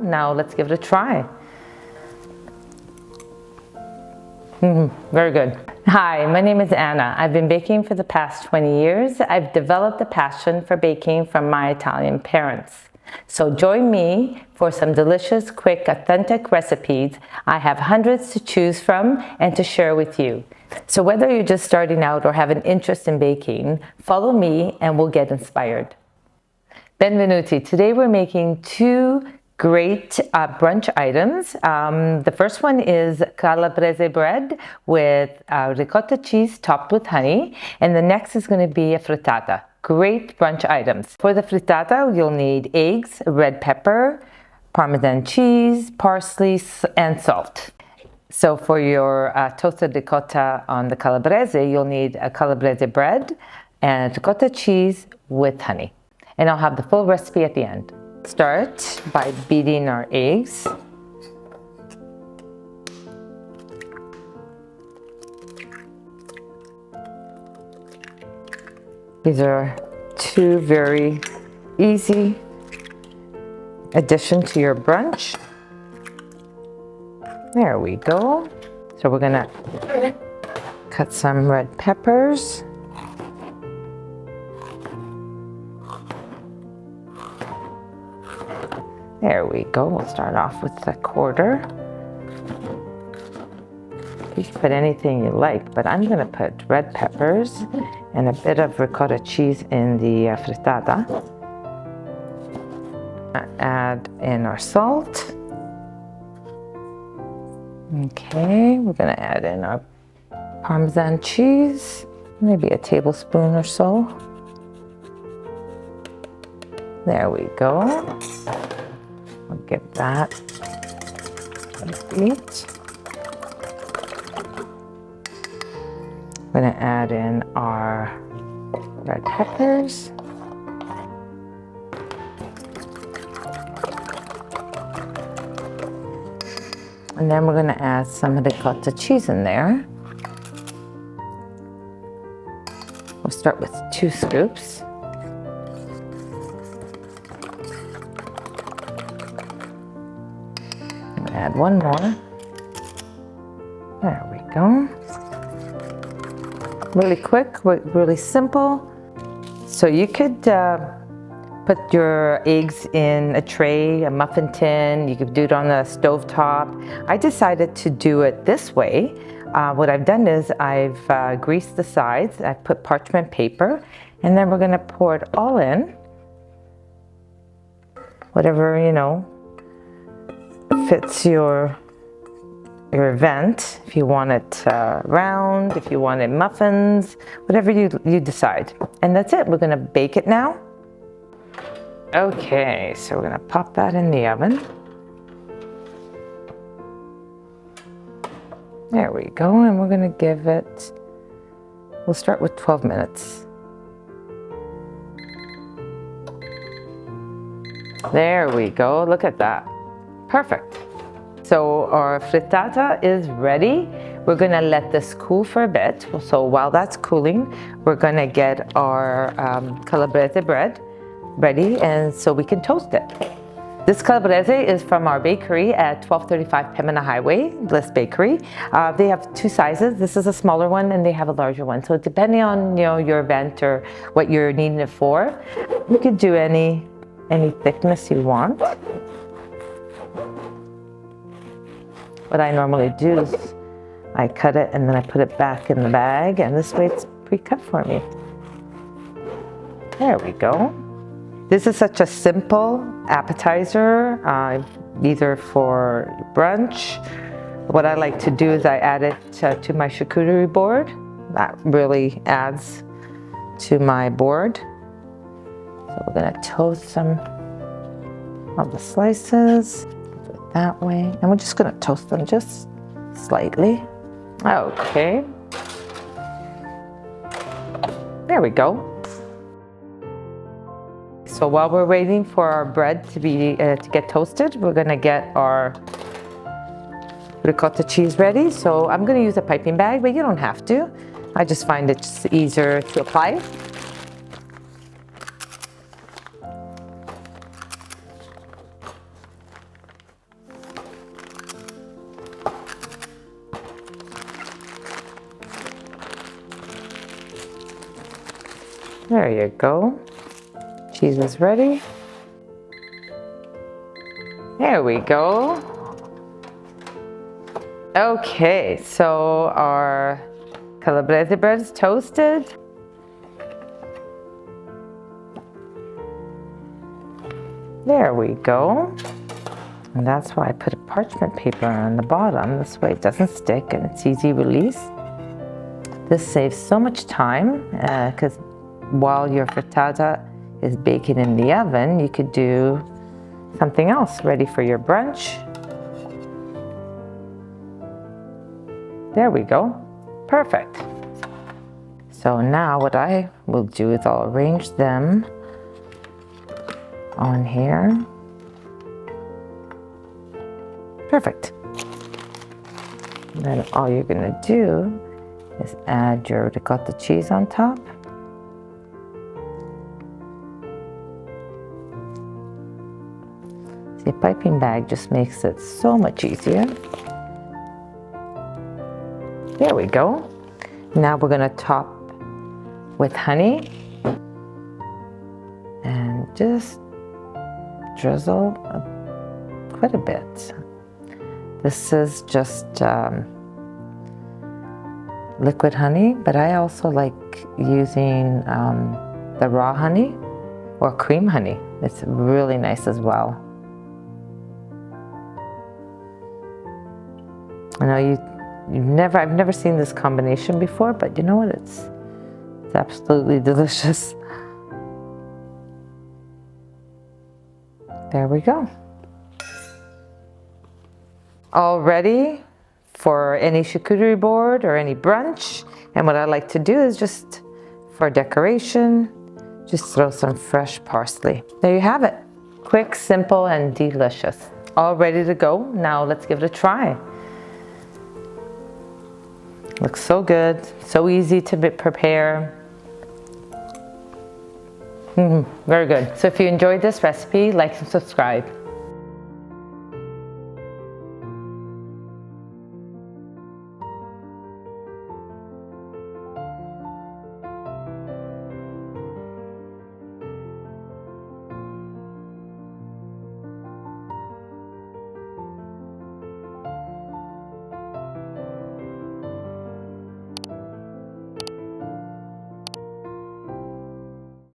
Now let's give it a try. Very good. Hi, my name is Anna. I've been baking for the past 20 years. I've developed a passion for baking from my Italian parents. So join me for some delicious, quick, authentic recipes. I have hundreds to choose from and to share with you. So whether you're just starting out or have an interest in baking, follow me and we'll get inspired. Benvenuti. Today we're making two great brunch items. The first one is Calabrese bread with ricotta cheese topped with honey, and the next is going to be a frittata. Great brunch items. For the frittata, you'll need eggs, red pepper, Parmesan cheese, parsley, and salt. So for your toasted ricotta on the Calabrese, you'll need a Calabrese bread and ricotta cheese with honey. And I'll have the full recipe at the end. Start by beating our eggs. These are two very easy addition to your brunch. There we go. So we're gonna cut some red peppers. There we go. We'll start off with a quarter. You can put anything you like, but I'm going to put red peppers and a bit of ricotta cheese in the frittata. Add in our salt. Okay, we're going to add in our Parmesan cheese, maybe a tablespoon or so. There we go. I'll give that a beat. I'm going to add in our red peppers. And then we're going to add some ricotta cheese in there. We'll start with 2 scoops. Add 1 more. There we go. Really quick, really simple. So you could put your eggs in a tray, a muffin tin. You could do it on a stove top. I decided to do it this way. What I've done is I've greased the sides. I've put parchment paper, and then we're going to pour it all in. Whatever, you know, fits your event. If you want it round, if you want it muffins, whatever you decide. And that's it. We're going to bake it now. Okay, so we're going to pop that in the oven. There we go. And we're going to give it, we'll start with 12 minutes. There we go. Look at that. Perfect. So our frittata is ready. We're going to let this cool for a bit. So while that's cooling, we're going to get our Calabrese bread ready, and so we can toast it. This Calabrese is from our bakery at 1235 Pemina Highway, Bliss Bakery. They have 2 sizes. This is a smaller one, and they have a larger one. So depending on your event or what you're needing it for, you could do any thickness you want. What I normally do is I cut it and then I put it back in the bag, and this way it's pre-cut for me. There we go. This is such a simple appetizer, either for brunch. What I like to do is I add it to my charcuterie board. That really adds to my board. So we're going to toast some of the slices. That way, and we're just going to toast them just slightly. Okay, there we go. So while we're waiting for our bread to get toasted, we're going to get our ricotta cheese ready. So I'm going to use a piping bag, but you don't have to. I just find it just easier to apply. There you go. Cheese is ready. There we go. Okay, so our Calabrese bread is toasted. There we go. And that's why I put a parchment paper on the bottom. This way it doesn't stick and it's easy release. This saves so much time because while your frittata is baking in the oven, you could do something else ready for your brunch. There we go. Perfect. So now what I will do is I'll arrange them on here. Perfect. Then all you're gonna do is add your ricotta cheese on top. See, a piping bag just makes it so much easier. There we go. Now we're gonna top with honey and just drizzle quite a bit. This is just liquid honey, but I also like using the raw honey or cream honey. It's really nice as well. I know I've never seen this combination before, but you know what? It's absolutely delicious. There we go. All ready for any charcuterie board or any brunch. And what I like to do is just for decoration, just throw some fresh parsley. There you have it. Quick, simple, and delicious. All ready to go. Now let's give it a try. Looks so good, so easy to prepare. Very good. So if you enjoyed this recipe, like and subscribe.